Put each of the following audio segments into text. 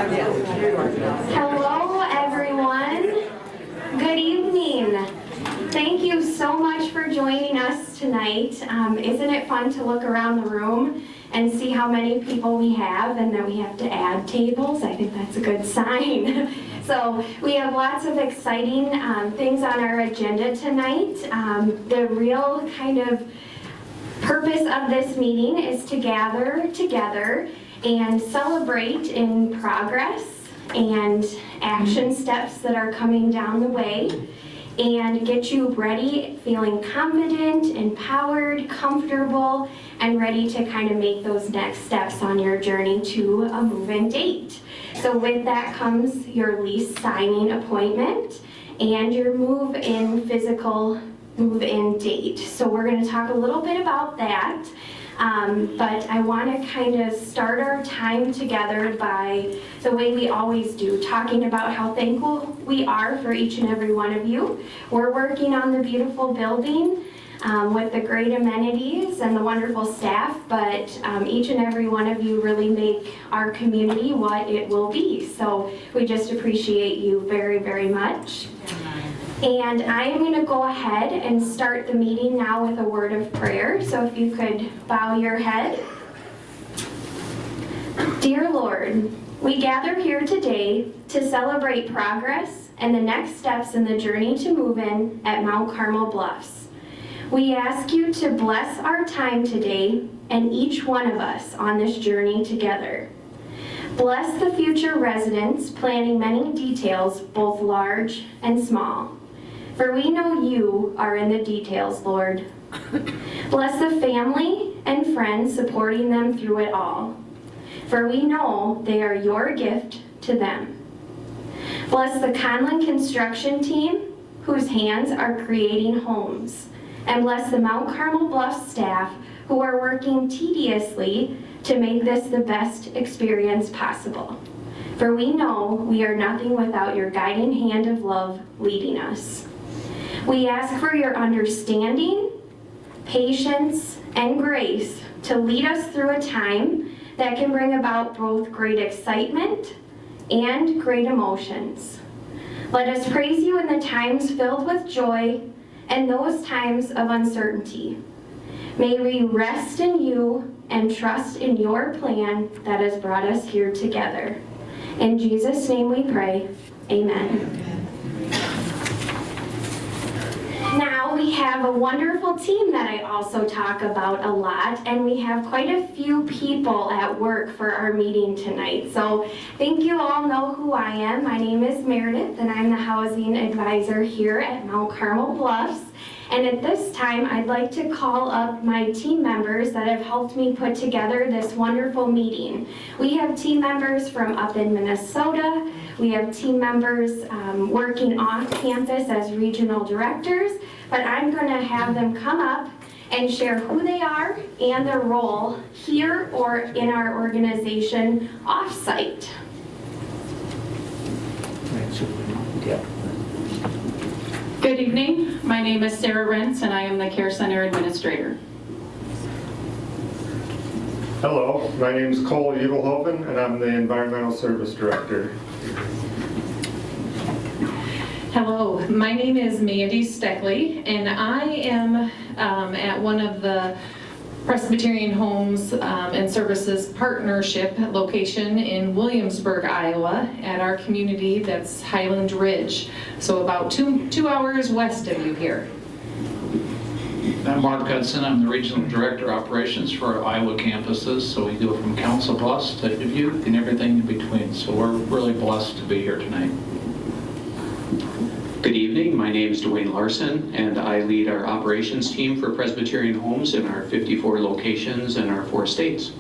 Hello, everyone. Good evening. Thank you so much for joining us tonight. Isn't it fun to look around the room and see how many people we have and that we have to add tables? I think that's a good sign. So we have lots of exciting things on our agenda tonight. The real kind of purpose of this meeting is to gather together and celebrate in progress and action steps that are coming down the way, and get you ready, feeling confident, empowered, comfortable, and ready to kind of make those next steps on your journey to a move-in date. So with that comes your lease signing appointment and your move-in physical move-in date. So we're going to talk a little bit about that. But I want to kind of start our time together by the way we always do, talking about how thankful we are for each and every one of you. We're working on the beautiful building with the great amenities and the wonderful staff, but each and every one of you really make our community what it will be. So we just appreciate you very, very much. And I am going to go ahead and start the meeting now with a word of prayer. So if you could bow your head. Dear Lord, we gather here today to celebrate progress and the next steps in the journey to move in at Mount Carmel Bluffs. We ask you to bless our time today and each one of us on this journey together. Bless the future residents planning many details, both large and small. For we know you are in the details, Lord. Bless the family and friends supporting them through it all. For we know they are your gift to them. Bless the Conlin construction team whose hands are creating homes. And bless the Mount Carmel Bluffs staff who are working tediously to make this the best experience possible. For we know we are nothing without your guiding hand of love leading us. We ask for your understanding, patience, and grace to lead us through a time that can bring about both great excitement and great emotions. Let us praise you in the times filled with joy and those times of uncertainty. May we rest in you and trust in your plan that has brought us here together. In Jesus' name we pray, amen. Now we have a wonderful team that I also talk about a lot, and we have quite a few people at work for our meeting tonight. So I think you all know who I am. My name is Meredith, and I'm the housing advisor here at Mount Carmel Bluffs. And at this time, I'd like to call up my team members that have helped me put together this wonderful meeting. We have team members from up in Minnesota. We have team members working off campus as regional directors, but I'm going to have them come up and share who they are and their role here or in our organization off-site. Good evening. My name is Sarah Rentz, and I am the Care Center Administrator. Hello, my name is Cole Edelhoven, and I'm the Environmental Service Director. Hello, my name is Mandy Steckley, and I am at one of the Presbyterian Homes and Services Partnership location in Williamsburg, Iowa, at our community that's Highland Ridge, so about two hours west of you here. I'm Mark Hudson. I'm the Regional Director of Operations for our Iowa campuses, so we go from Council Bluffs to Dubuque and everything in between, so we're really blessed to be here tonight. Good evening, my name is Dwayne Larson, and I lead our operations team for Presbyterian Homes in our 54 locations in our 4 states.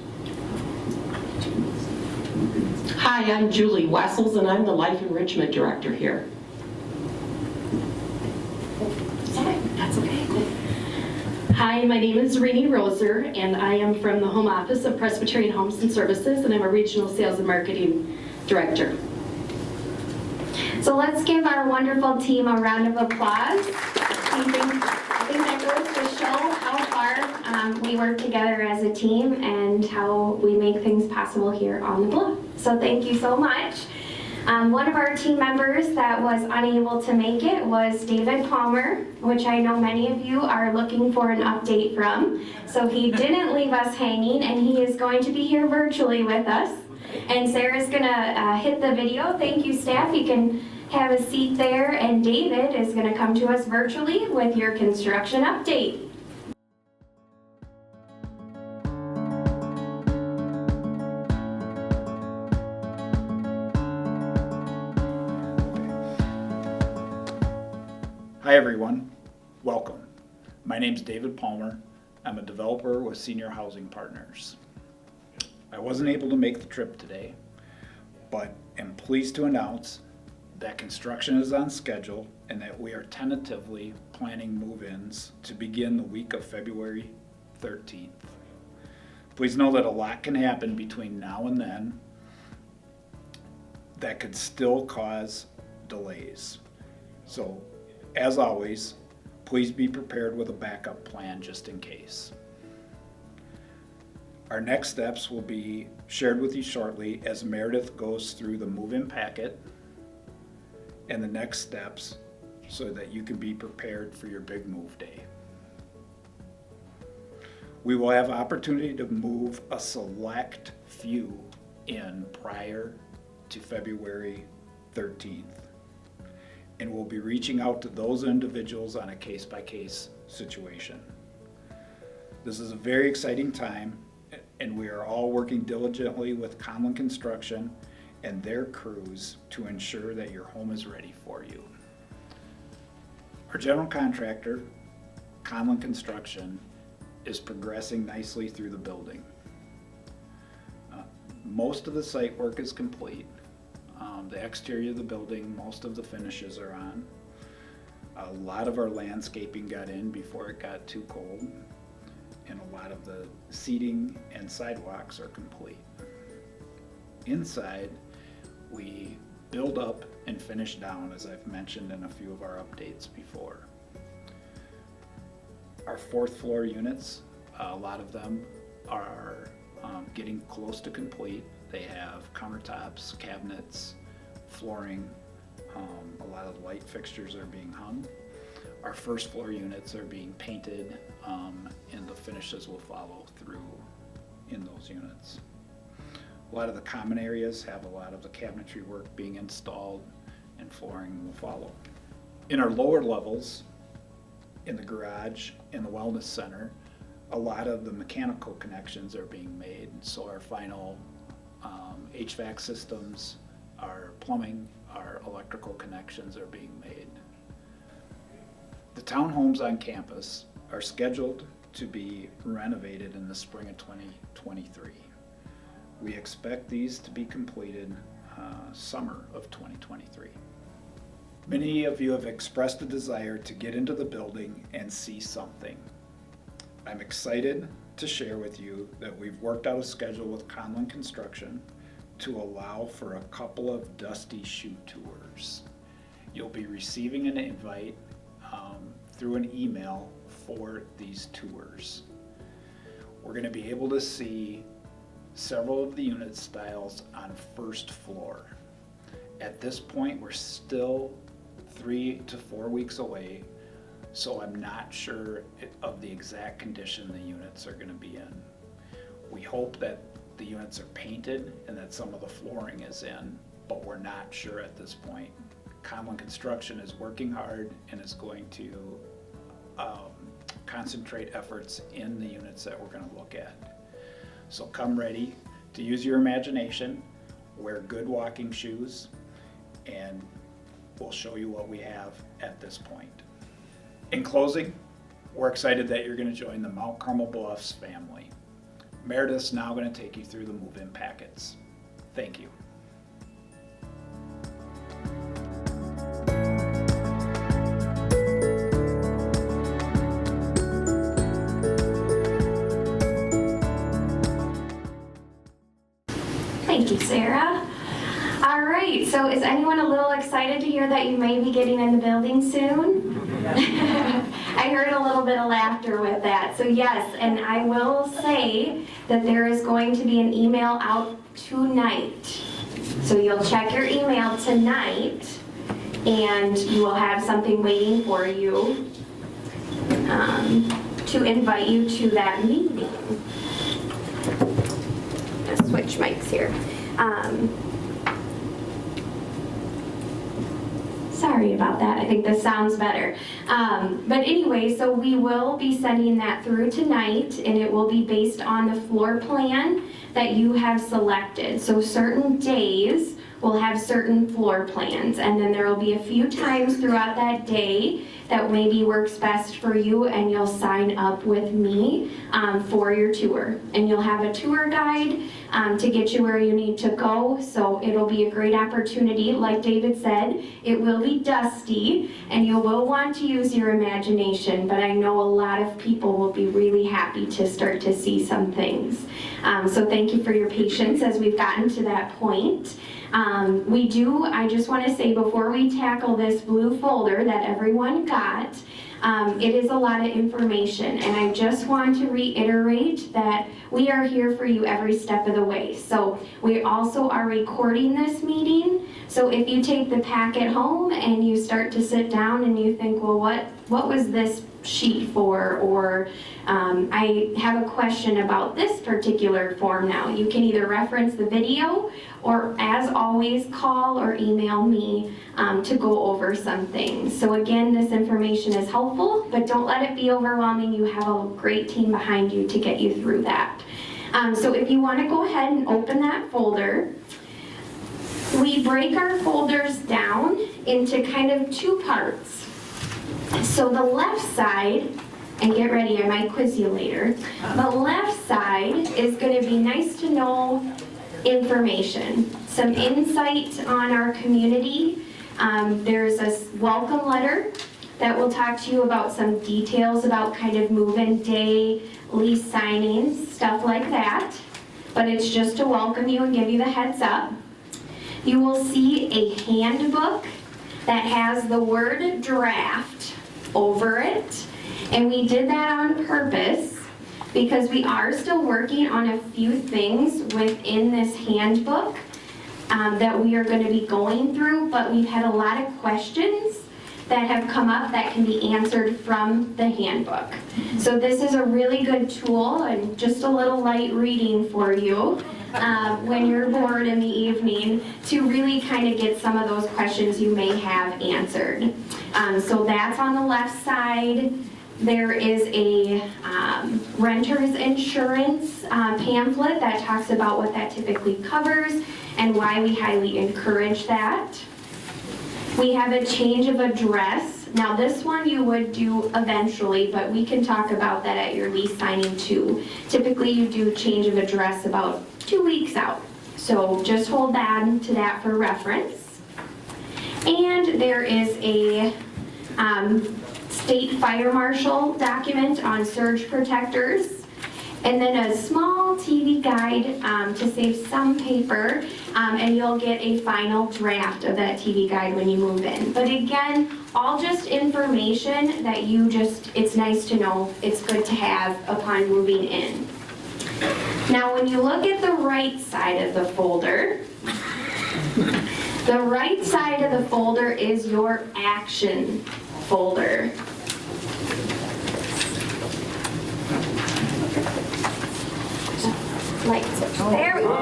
Hi, I'm Julie Wessels, and I'm the Life Enrichment Director here. That's okay. Hi, my name is Renee Roser, and I am from the Home Office of Presbyterian Homes and Services, and I'm a Regional Sales and Marketing Director. So let's give our wonderful team a round of applause. I think that goes to show how far we work together as a team and how we make things possible here on the Bluff. So thank you so much. One of our team members that was unable to make it was David Palmer, which I know many of you are looking for an update from. So he didn't leave us hanging, and he is going to be here virtually with us. And Sarah's gonna hit the video. Thank you, staff. You can have a seat there, and David is gonna come to us virtually with your construction update. Hi everyone, welcome. My name's David Palmer. I'm a developer with Senior Housing Partners. I wasn't able to make the trip today, but am pleased to announce that construction is on schedule and that we are tentatively planning move-ins to begin the week of February 13th. Please know that a lot can happen between now and then that could still cause delays. So, as always, please be prepared with a backup plan just in case. Our next steps will be shared with you shortly as Meredith goes through the move-in packet and the next steps so that you can be prepared for your big move day. We will have opportunity to move a select few in prior to February 13th. And we'll be reaching out to those individuals on a case-by-case situation. This is a very exciting time, and we are all working diligently with Conlon Construction and their crews to ensure that your home is ready for you. Our general contractor, Conlon Construction, is progressing nicely through the building. Most of the site work is complete. The exterior of the building, most of the finishes are on. A lot of our landscaping got in before it got too cold, and a lot of the seating and sidewalks are complete. Inside, we build up and finish down, as I've mentioned in a few of our updates before. Our fourth floor units, a lot of them are getting close to complete. They have countertops, cabinets, flooring, a lot of light fixtures are being hung. Our first floor units are being painted, and the finishes will follow through in those units. A lot of the common areas have a lot of the cabinetry work being installed, and flooring will follow. In our lower levels, in the garage and the wellness center, a lot of the mechanical connections are being made, so our final HVAC systems, our plumbing, our electrical connections are being made. The townhomes on campus are scheduled to be renovated in the spring of 2023. We expect these to be completed summer of 2023. Many of you have expressed a desire to get into the building and see something. I'm excited to share with you that we've worked out a schedule with Conlon Construction to allow for a couple of dusty shoe tours. You'll be receiving an invite through an email for these tours. We're going to be able to see several of the unit styles on first floor. At this point, we're still 3 to 4 weeks away, so I'm not sure of the exact condition the units are going to be in. We hope that the units are painted and that some of the flooring is in, but we're not sure at this point. Conlon Construction is working hard and is going to concentrate efforts in the units that we're going to look at. So come ready to use your imagination, wear good walking shoes, and we'll show you what we have at this point. In closing, we're excited that you're going to join the Mount Carmel Bluffs family. Meredith's now going to take you through the move-in packets. Thank you. Thank you, Sarah. All right, so is anyone a little excited to hear that you may be getting in the building soon? I heard a little bit of laughter with that. So yes, and I will say that there is going to be an email out tonight. So you'll check your email tonight and you will have something waiting for you to invite you to that meeting. Let's switch mics here. Sorry about that. I think this sounds better. But anyway, so we will be sending that through tonight, and it will be based on the floor plan that you have selected. So certain days will have certain floor plans, and then there will be a few times throughout that day that maybe works best for you, and you'll sign up with me for your tour. And you'll have a tour guide to get you where you need to go, so it'll be a great opportunity. Like David said, it will be dusty, and you will want to use your imagination, but I know a lot of people will be really happy to start to see some things. So thank you for your patience as we've gotten to that point. I just want to say before we tackle this blue folder that everyone got, it is a lot of information, and I just want to reiterate that we are here for you every step of the way. So we also are recording this meeting, so if you take the packet home and you start to sit down and you think, well, what was this sheet for, or I have a question about this particular form now, you can either reference the video or, as always, call or email me to go over some things. So again, this information is helpful, but don't let it be overwhelming. You have a great team behind you to get you through that. So if you want to go ahead and open that folder, we break our folders down into kind of two parts. So the left side, and get ready, I might quiz you later. The left side is going to be nice to know information, some insight on our community. There's a welcome letter that will talk to you about some details about kind of move-in day, lease signings, stuff like that. But it's just to welcome you and give you the heads up. You will see a handbook that has the word draft over it. And we did that on purpose because we are still working on a few things within this handbook that we are going to be going through, but we've had a lot of questions that have come up that can be answered from the handbook. So this is a really good tool and just a little light reading for you when you're bored in the evening to really kind of get some of those questions you may have answered. So that's on the left side. There is a renter's insurance pamphlet that talks about what that typically covers and why we highly encourage that. We have a change of address. Now this one you would do eventually, but we can talk about that at your lease signing too. Typically you do change of address about 2 weeks out. So just hold on to that for reference. And there is a state fire marshal document on surge protectors. And then a small TV guide to save some paper, and you'll get a final draft of that TV guide when you move in. But again, all just information that it's nice to know, it's good to have upon moving in. Now when you look at the right side of the folder, the right side of the folder is your action folder. Light switch. There we go.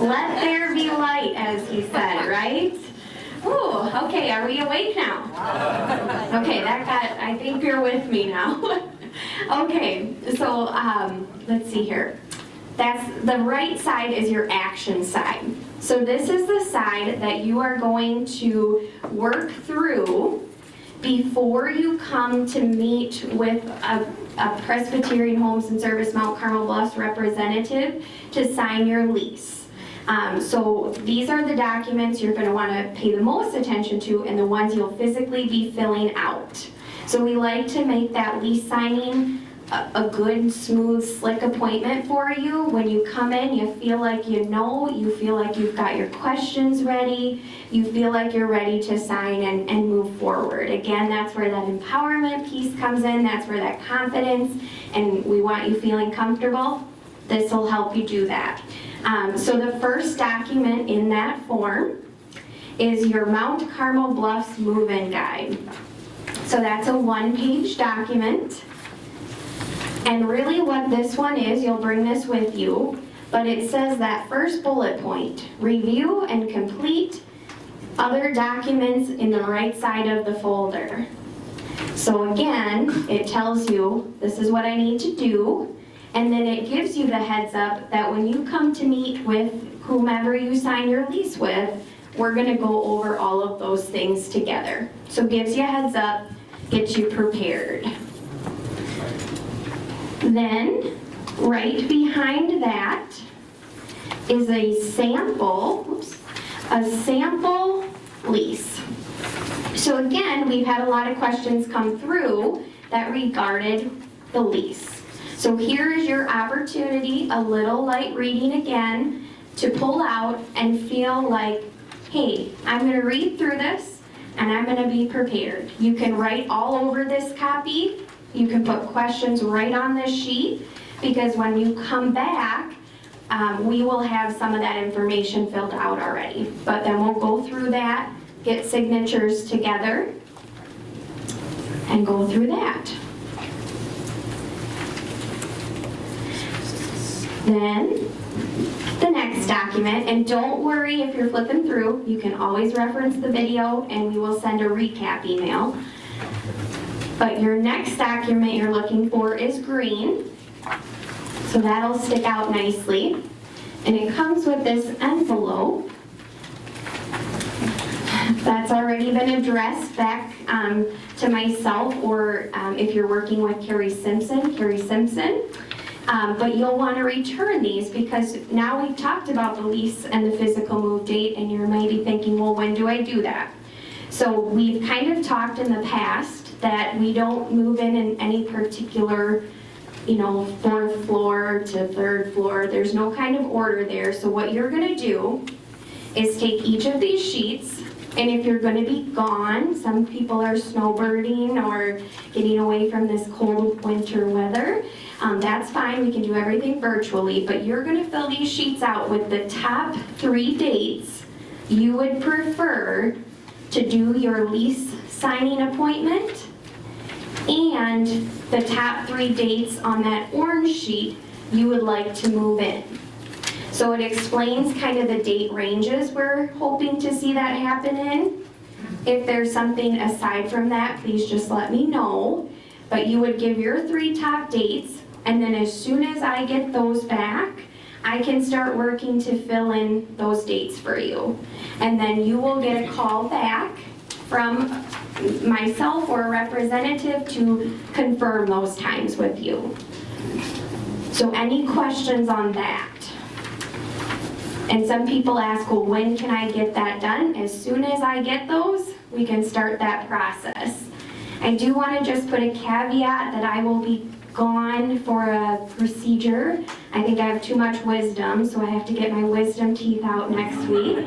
Let there be light, as he said, right? Ooh, okay, are we awake now? Okay, I think you're with me now. Okay, so let's see here. That's the right side is your action side. So this is the side that you are going to work through before you come to meet with a Presbyterian Homes and Services Mount Carmel Bluffs representative to sign your lease. So these are the documents you're going to want to pay the most attention to and the ones you'll physically be filling out. So we like to make that lease signing a good, smooth, slick appointment for you. When you come in, you feel like you know, you feel like you've got your questions ready, you feel like you're ready to sign and move forward. Again, that's where that empowerment piece comes in, that's where that confidence, and we want you feeling comfortable. This will help you do that. So the first document in that form is your Mount Carmel Bluffs move-in guide. So that's a 1-page document. And really what this one is, you'll bring this with you, but it says that first bullet point, review and complete other documents in the right side of the folder. So again, it tells you, this is what I need to do, and then it gives you the heads up that when you come to meet with whomever you sign your lease with, we're gonna go over all of those things together. So gives you a heads up, gets you prepared. Then, right behind that is a sample lease. So again, we've had a lot of questions come through that regarded the lease. So here is your opportunity, a little light reading again, to pull out and feel like, hey, I'm going to read through this and I'm going to be prepared. You can write all over this copy. You can put questions right on this sheet, because when you come back, we will have some of that information filled out already. But then we'll go through that, get signatures together, and go through that. Then, the next document, and don't worry if you're flipping through, you can always reference the video and we will send a recap email. But your next document you're looking for is green, so that'll stick out nicely. And it comes with this envelope that's already been addressed back to myself, or if you're working with Carrie Simpson. But you'll want to return these, because now we've talked about the lease and the physical move date, and you might be thinking, well, when do I do that? So we've kind of talked in the past that we don't move in any particular, 4th floor to 3rd floor. There's no kind of order there. So what you're going to do is take each of these sheets, and if you're going to be gone, some people are snowbirding or getting away from this cold winter weather, that's fine. We can do everything virtually, but you're going to fill these sheets out with the top 3 dates you would prefer to do your lease signing appointment, and the top 3 dates on that orange sheet you would like to move in. So it explains kind of the date ranges we're hoping to see that happen in. If there's something aside from that, please just let me know. But you would give your 3 top dates, and then as soon as I get those back, I can start working to fill in those dates for you. And then you will get a call back from myself or a representative to confirm those times with you. So any questions on that? And some people ask, well, when can I get that done? As soon as I get those, we can start that process. I do want to just put a caveat that I will be gone for a procedure. I think I have too much wisdom, so I have to get my wisdom teeth out next week.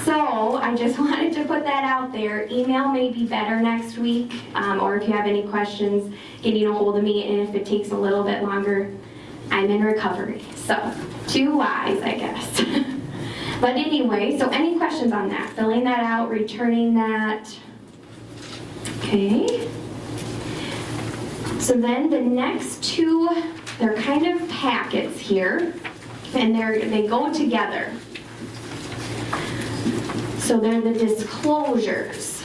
So I just wanted to put that out there. Email may be better next week, or if you have any questions, getting a hold of me, and if it takes a little bit longer, I'm in recovery. So, 2 Ys, I guess. But anyway, so any questions on that? Filling that out, returning that. Okay. So then the next 2, they're kind of packets here, and they go together. So they're the disclosures.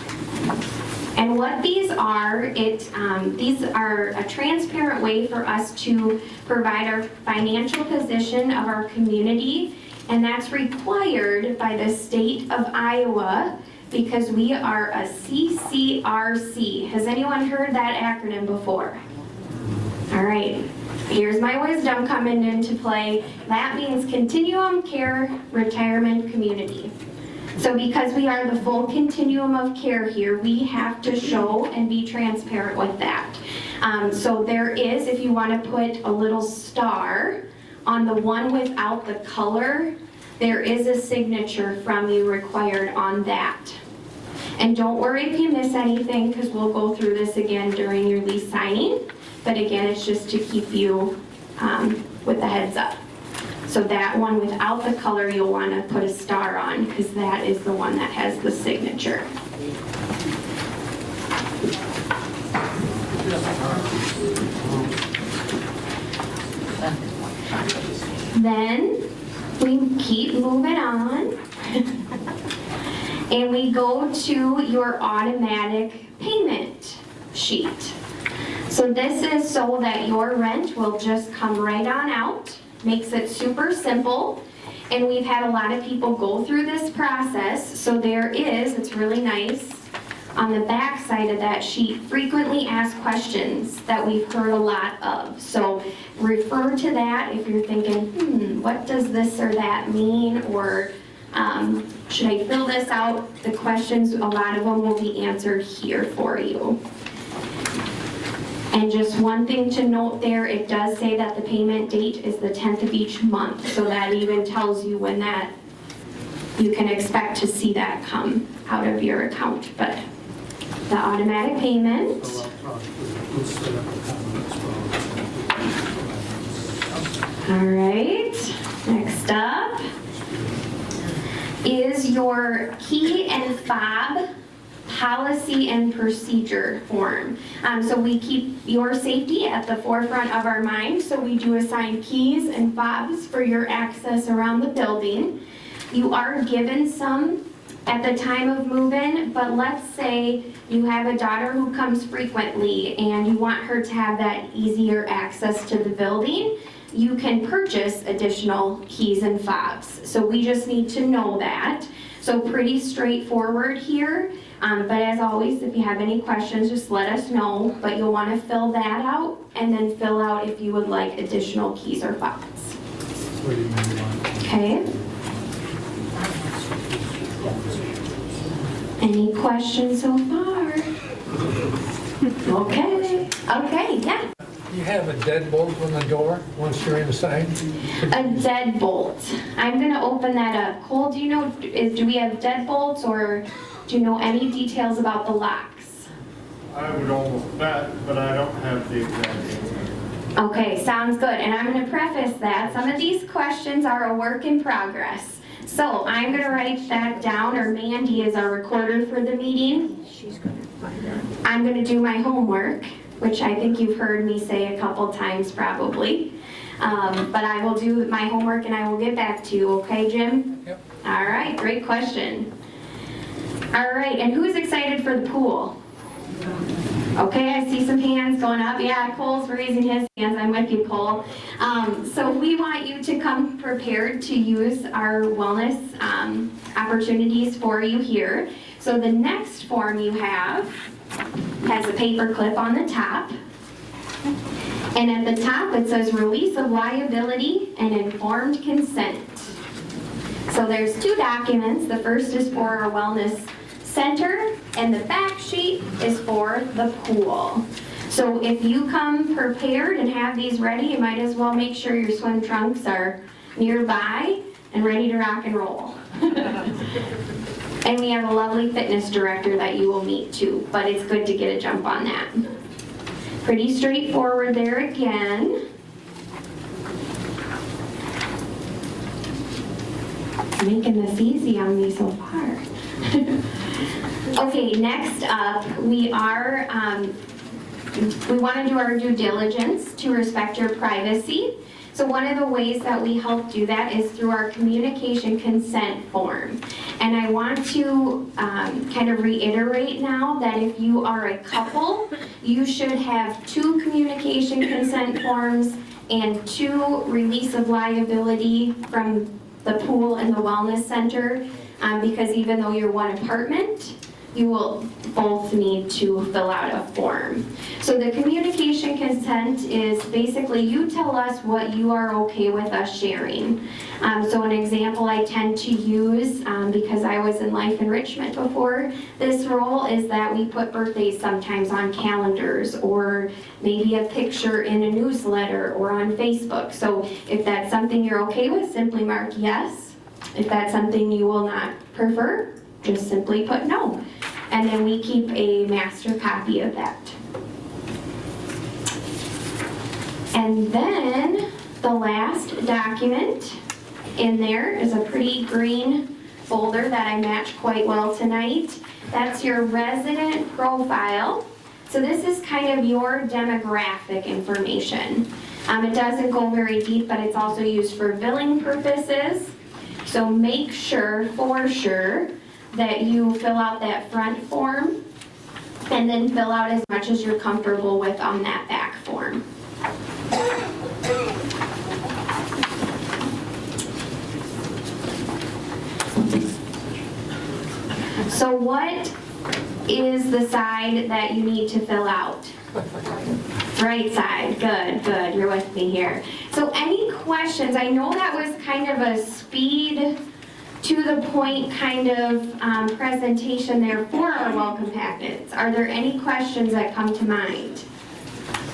And what these are, these are a transparent way for us to provide our financial position of our community, and that's required by the state of Iowa because we are a CCRC. Has anyone heard that acronym before? All right, here's my wisdom coming into play. That means Continuum Care Retirement Community. So because we are the full continuum of care here, we have to show and be transparent with that. So there is, if you want to put a little star on the one without the color, there is a signature from you required on that. And don't worry if you miss anything, because we'll go through this again during your lease signing. But again, it's just to keep you with the heads up. So that one without the color, you'll want to put a star on, because that is the one that has the signature. Then we keep moving on. And we go to your automatic payment sheet. So this is so that your rent will just come right on out. Makes it super simple. And we've had a lot of people go through this process. So there is, it's really nice, on the back side of that sheet, frequently asked questions that we've heard a lot of. So refer to that if you're thinking, what does this or that mean? Or should I fill this out? The questions, a lot of them will be answered here for you. And just one thing to note there, it does say that the payment date is the 10th of each month. So that even tells you when that, you can expect to see that come out of your account. But the automatic payment. All right, next up is your key and fob policy and procedure form. So we keep your safety at the forefront of our mind, so we do assign keys and fobs for your access around the building. You are given some at the time of move-in, but let's say you have a daughter who comes frequently and you want her to have that easier access to the building. You can purchase additional keys and fobs. So we just need to know that. So pretty straightforward here. But as always, if you have any questions, just let us know. But you'll want to fill that out and then fill out if you would like additional keys or fobs. Okay. Any questions so far? Okay. Okay, yeah. You have a deadbolt on the door once you're inside? A deadbolt. I'm going to open that up. Cole, do you know, do we have deadbolts, or do you know any details about the locks? I would almost bet, but I don't have the exact answer. Okay, sounds good. And I'm going to preface that some of these questions are a work in progress. So I'm going to write that down, or Mandy is our recorder for the meeting. She's going to find out. I'm going to do my homework, which I think you've heard me say a couple times probably. But I will do my homework and I will get back to you, okay, Jim? Yep. All right, great question. All right, and who's excited for the pool? Okay, I see some hands going up. Yeah, Cole's raising his hands. I'm with you, Cole. So we want you to come prepared to use our wellness opportunities for you here. So the next form you have has a paper clip on the top. And at the top it says release of liability and informed consent. So there's two documents. The first is for our wellness center, and the back sheet is for the pool. So if you come prepared and have these ready, you might as well make sure your swim trunks are nearby and ready to rock and roll. And we have a lovely fitness director that you will meet too, but it's good to get a jump on that. Pretty straightforward there again. Making this easy on me so far. Okay, next up, we want to do our due diligence to respect your privacy. So one of the ways that we help do that is through our communication consent form. And I want to kind of reiterate now that if you are a couple, you should have 2 communication consent forms and 2 release of liability from the pool and the wellness center, because even though you're one apartment, you will both need to fill out a form. So the communication consent is basically you tell us what you are okay with us sharing. So an example I tend to use, because I was in life enrichment before this role, is that we put birthdays sometimes on calendars, or maybe a picture in a newsletter or on Facebook. So if that's something you're okay with, simply mark yes. If that's something you will not prefer, just simply put no. And then we keep a master copy of that. And then the last document in there is a pretty green folder that I match quite well tonight. That's your resident profile. So this is kind of your demographic information. It doesn't go very deep, but it's also used for billing purposes. So make sure, for sure, that you fill out that front form and then fill out as much as you're comfortable with on that back form. So what is the side that you need to fill out? Right side, good, you're with me here. So any questions? I know that was kind of a speed to the point kind of presentation there for our welcome packets. Are there any questions that come to mind?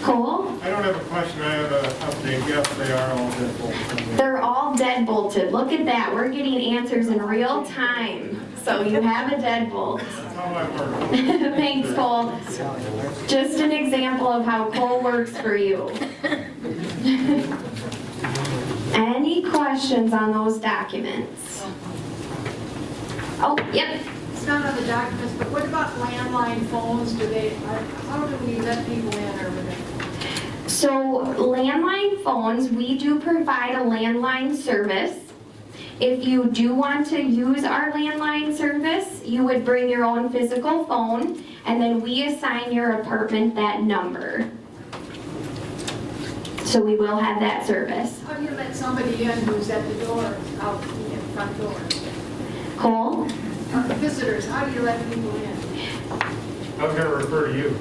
Cole? I don't have a question, I have an update. Yes, they are all deadbolted. They're all deadbolted. Look at that. We're getting answers in real time. So you have a deadbolt. That's how I work. Thanks, Cole. Just an example of how Cole works for you. Any questions on those documents? Oh, yep. It's not on the documents, but what about landline phones? How do we let people in or whatever? So landline phones, we do provide a landline service. If you do want to use our landline service, you would bring your own physical phone, and then we assign your apartment that number. So we will have that service. How do you let somebody in who's at the door, out the front door? Cole? Visitors, how do you let people in? I was going to refer to you.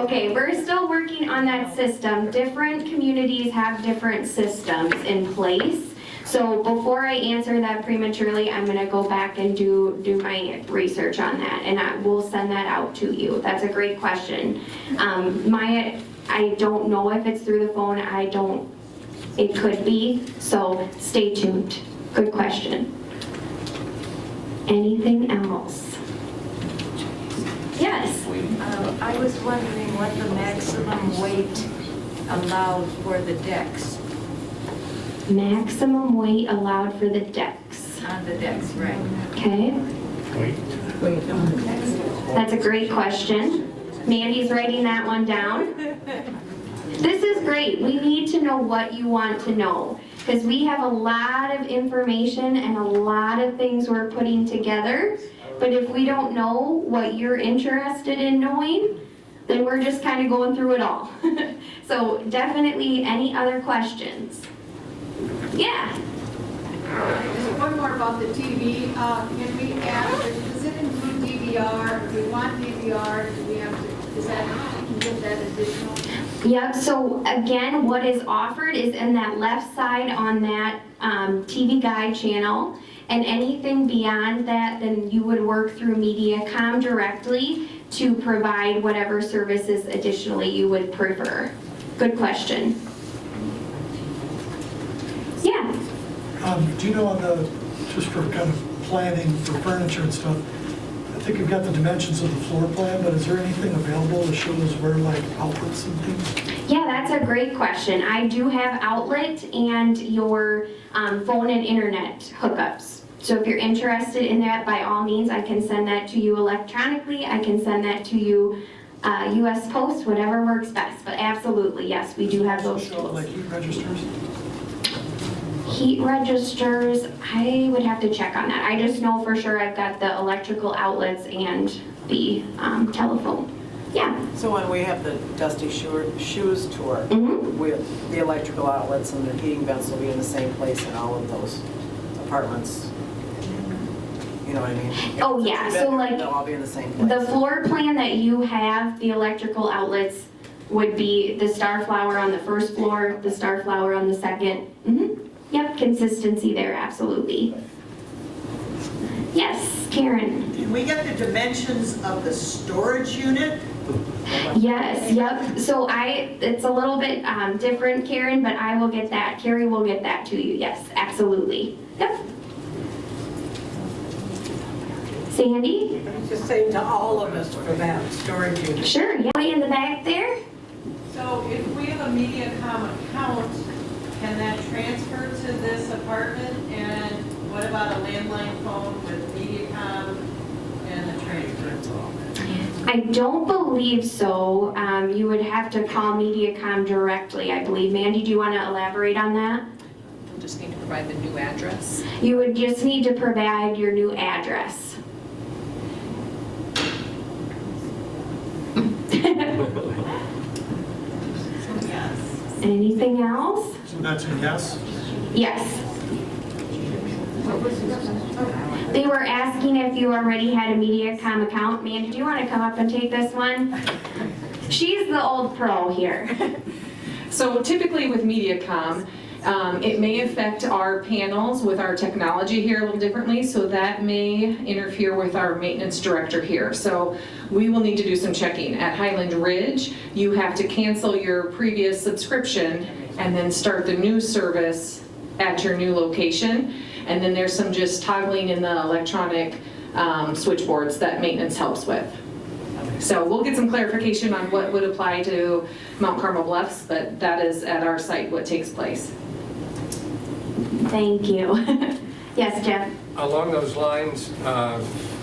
Okay, we're still working on that system. Different communities have different systems in place. So before I answer that prematurely, I'm going to go back and do my research on that, and I will send that out to you. That's a great question. I don't know if it's through the phone. It could be, so stay tuned. Good question. Anything else? Yes? I was wondering what the maximum weight allowed for the decks. Maximum weight allowed for the decks. On the decks, right. Okay. That's a great question. Mandy's writing that one down. This is great. We need to know what you want to know, because we have a lot of information and a lot of things we're putting together. But if we don't know what you're interested in knowing, then we're just kind of going through it all. So definitely, any other questions? Yeah. Just one more about the TV. Can we add, does it include DVR? If we want DVR, do we have to, is that, we can get that additional? Yep, so again, what is offered is in that left side on that TV Guide channel, and anything beyond that, then you would work through Mediacom directly to provide whatever services additionally you would prefer. Good question. Yeah. Do you know on just for kind of planning for furniture and stuff, I think you've got the dimensions of the floor plan, but is there anything available that shows where like outlets and things? Yeah, that's a great question. I do have outlet and your phone and internet hookups. So if you're interested in that, by all means, I can send that to you electronically. I can send that to you US Post, whatever works best. But absolutely, yes, we do have those tools. Like heat registers? Heat registers, I would have to check on that. I just know for sure I've got the electrical outlets and the telephone. Yeah. So when we have the Dusty Shoes tour, with the electrical outlets and the heating vents will be in the same place in all of those apartments you know what I mean? Oh, yeah, so like, They'll all be in the same place. the floor plan that you have, the electrical outlets would be the star flower on the first floor, the star flower on the second. Yep, consistency there, absolutely. Yes, Karen? Can we get the dimensions of the storage unit? Yes, yep. So it's a little bit different, Karen, but I will get that. Carrie will get that to you. Yes, absolutely. Yep. Sandy? I was just saying to all of us for that storage unit. Sure, yeah. Way in the back there? So if we have a MediaCom account, can that transfer to this apartment? And what about a landline phone with MediaCom and a transfer phone? I don't believe so. You would have to call MediaCom directly, I believe. Mandy, do you want to elaborate on that? You'll just need to provide the new address. You would just need to provide your new address. Anything else? So that's a yes? Yes. They were asking if you already had a MediaCom account. Mandy, do you want to come up and take this one? She's the old pro here. So typically with MediaCom, it may affect our panels with our technology here a little differently, so that may interfere with our maintenance director here. So we will need to do some checking. At Highland Ridge, you have to cancel your previous subscription and then start the new service at your new location. And then there's some just toggling in the electronic switchboards that maintenance helps with. So we'll get some clarification on what would apply to Mount Carmel Bluffs, but that is at our site what takes place. Thank you. Yes, Jeff? Along those lines,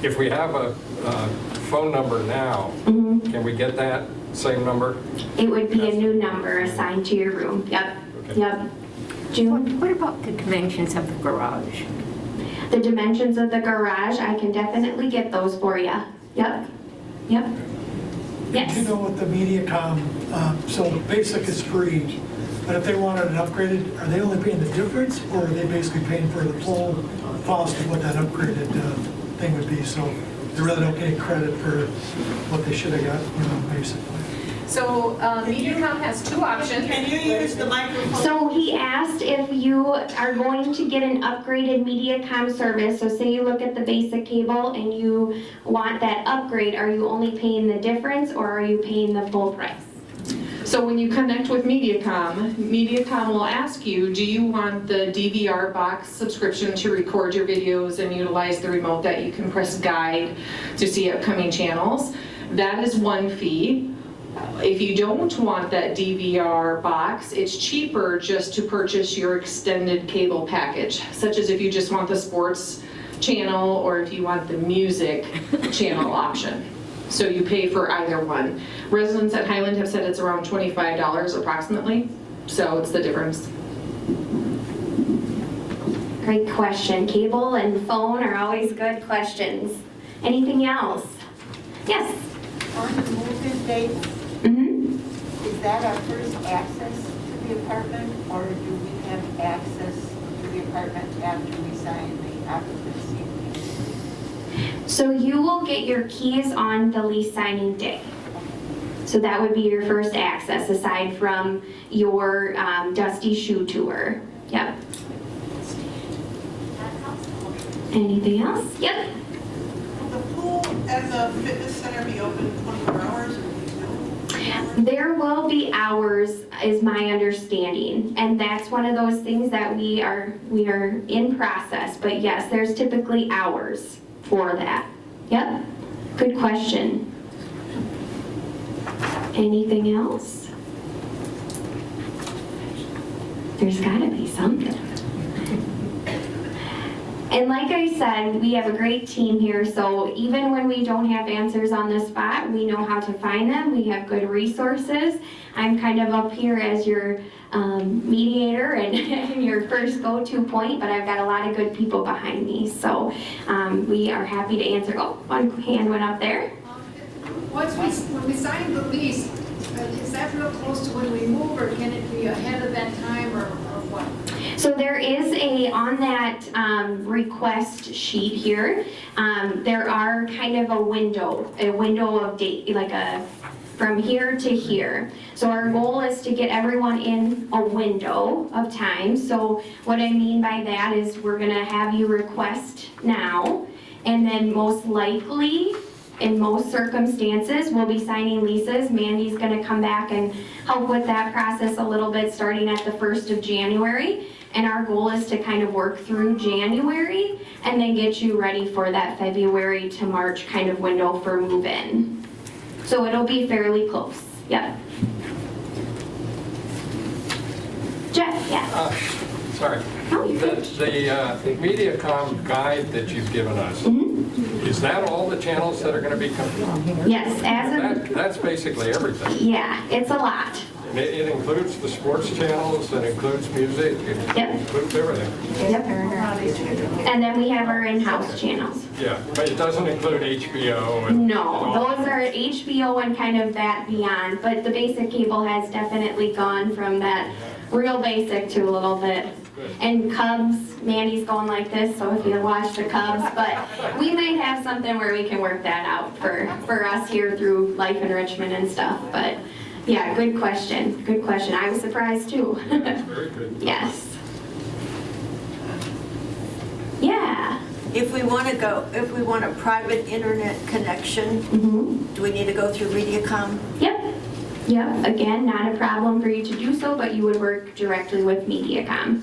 if we have a phone number now, can we get that same number? It would be a new number assigned to your room. Yep. Okay. Yep. June? What about the dimensions of the garage? The dimensions of the garage, I can definitely get those for you. Yep. Yep. Yes. Do you know what the MediaCom, so basic is free, but if they wanted it upgraded, are they only paying the difference, or are they basically paying for the full cost of what that upgraded thing would be? So they really don't get credit for what they should have got, basically. So MediaCom has two options. Can you use the microphone? So he asked if you are going to get an upgraded MediaCom service. So say you look at the basic cable and you want that upgrade, are you only paying the difference or are you paying the full price? So when you connect with MediaCom, MediaCom will ask you, do you want the DVR box subscription to record your videos and utilize the remote that you can press guide to see upcoming channels? That is one fee. If you don't want that DVR box, it's cheaper just to purchase your extended cable package, such as if you just want the sports channel or if you want the music channel option. So you pay for either one. Residents at Highland have said it's around $25 approximately, so it's the difference. Great question. Cable and phone are always good questions. Anything else? Yes? On the move-in dates, is that our first access to the apartment, or do we have access to the apartment after we sign the occupancy? So you will get your keys on the lease signing day. So that would be your first access aside from your Dusty Shoe Tour. Yep. Anything else? Yep. Will the pool and the fitness center be open 24 hours? There will be hours, is my understanding, and that's one of those things that we are in process. But yes, there's typically hours for that. Yep. Good question. Anything else? There's got to be something. And like I said, we have a great team here, so even when we don't have answers on the spot, we know how to find them. We have good resources. I'm kind of up here as your mediator and your first go-to point, but I've got a lot of good people behind me, so we are happy to answer. Oh, one hand went up there. When we sign the lease, is that real close to when we move, or can it be ahead of that time, or what? So there is on that request sheet here, there are kind of a window of date, like from here to here. So our goal is to get everyone in a window of time. So what I mean by that is we're gonna have you request now, and then most likely, in most circumstances, we'll be signing leases. Mandy's gonna come back and help with that process a little bit starting at the 1st of January. And our goal is to kind of work through January and then get you ready for that February to March kind of window for move-in. So it'll be fairly close, yeah. Jeff, yeah. Sorry. The MediaCom guide that you've given us, is that all the channels that are going to be coming? Yes, That's basically everything. Yeah, it's a lot. It includes the sports channels, it includes music, it includes everything. Yep. And then we have our in-house channels. Yeah, but it doesn't include HBO and... No, those are HBO and kind of that beyond, but the basic cable has definitely gone from that real basic to a little bit. And Cubs, Mandy's going like this, so if you watch the Cubs, but we might have something where we can work that out for us here through Life Enrichment and stuff, but yeah, good question, good question. I was surprised too. Very good. Yes. Yeah. If we want a private internet connection, do we need to go through MediaCom? Yep. Yep. Again, not a problem for you to do so, but you would work directly with MediaCom.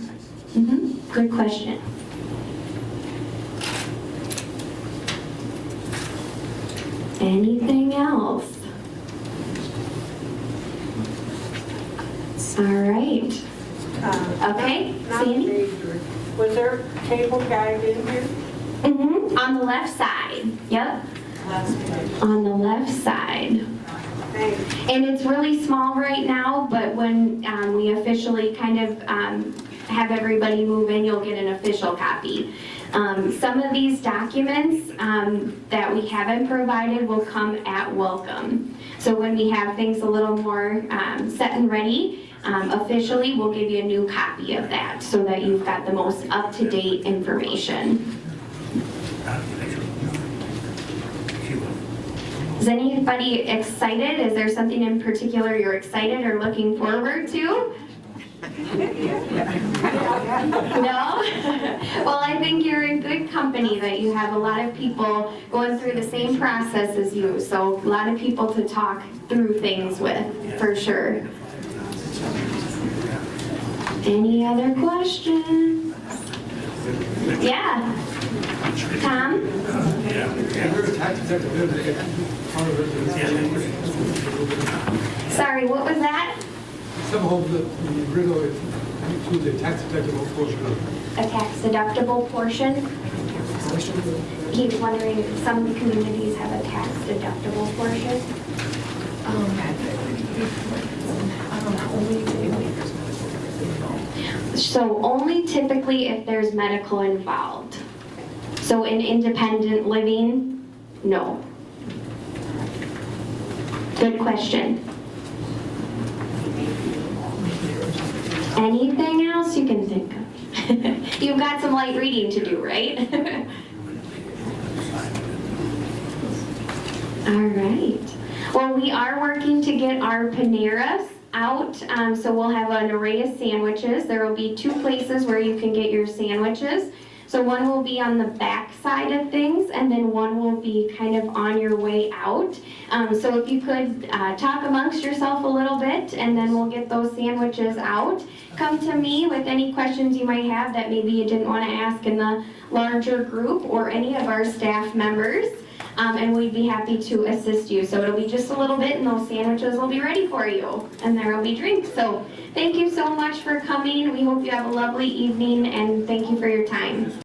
Good question. Anything else? All right. Okay, Sandy? Was there a cable guide in here? On the left side. Yep. On the left side. And it's really small right now, but when we officially kind of have everybody move in, you'll get an official copy. Some of these documents that we haven't provided will come at welcome. So when we have things a little more set and ready, officially we'll give you a new copy of that so that you've got the most up-to-date information. Is anybody excited? Is there something in particular you're excited or looking forward to? No? Well, I think you're in good company that you have a lot of people going through the same process as you, so a lot of people to talk through things with, for sure. Any other questions? Yeah. Tom? Sorry, what was that? Some homes that really include a tax deductible portion of A tax deductible portion? He was wondering if some communities have a tax deductible portion. So only typically if there's medical involved. So in independent living, no. Good question. Anything else you can think of? You've got some light reading to do, right? All right. Well, we are working to get our Paneras out, so we'll have an array of sandwiches. There will be 2 places where you can get your sandwiches. So one will be on the back side of things, and then one will be kind of on your way out. So if you could talk amongst yourself a little bit, and then we'll get those sandwiches out. Come to me with any questions you might have that maybe you didn't want to ask in the larger group or any of our staff members. And we'd be happy to assist you. So it'll be just a little bit and those sandwiches will be ready for you. And there will be drinks. So thank you so much for coming. We hope you have a lovely evening and thank you for your time.